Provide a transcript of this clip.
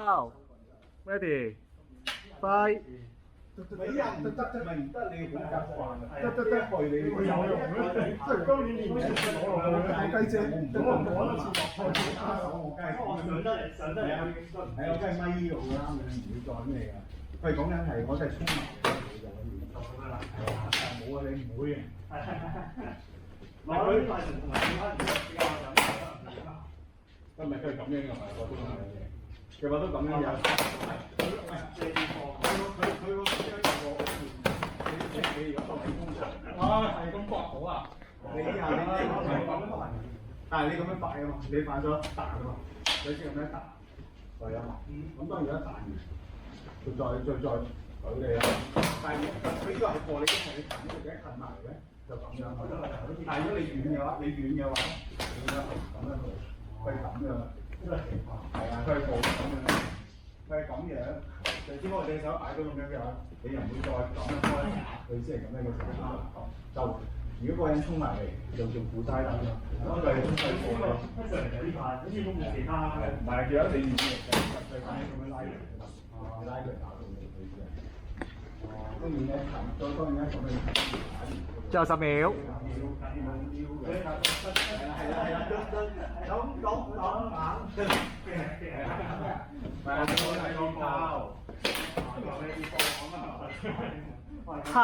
Go. Ready. Fight. 你人就得啫，咪唔得你好習慣得害你。有用即係當然唔係攞落去睇雞姐，我唔攞得切落去打手，我梗係上得嚟啊！係我梗係咪呢度啦，唔會再咩㗎。佢講緊係我真係沖埋你就可以。係啊，冇啊，你唔會嘅。攞啲大神同埋其他比較咁咪佢係咁樣㗎嘛？我都係嘅。佢話都咁樣有。你而家當工場，係咁搏好啊！你係咁擺，但係你咁樣擺啊嘛，你擺咗一彈啊嘛，你先咁樣彈，係啊嘛。咁當然一彈完，佢再舉你啦。但係佢呢個係破，你因為你彈呢個幾近埋嘅，就咁樣。但係如果你遠嘅話，你咁樣去，佢咁樣，係啊，佢係冇咁樣，佢係咁樣。就只不過隻手擺到咁樣嘅話，你又唔會再咁樣開，佢先係咁樣嘅時候。就如果個人衝埋嚟，就做負債啦。咁就係中細貨咯。一上嚟就呢塊，好似都冇其他嘅。唔係，記得你預先就咁樣拉嚟，拉佢打到你佢先。當然咧，當然咧，咁樣最後10秒。係啦，講。係。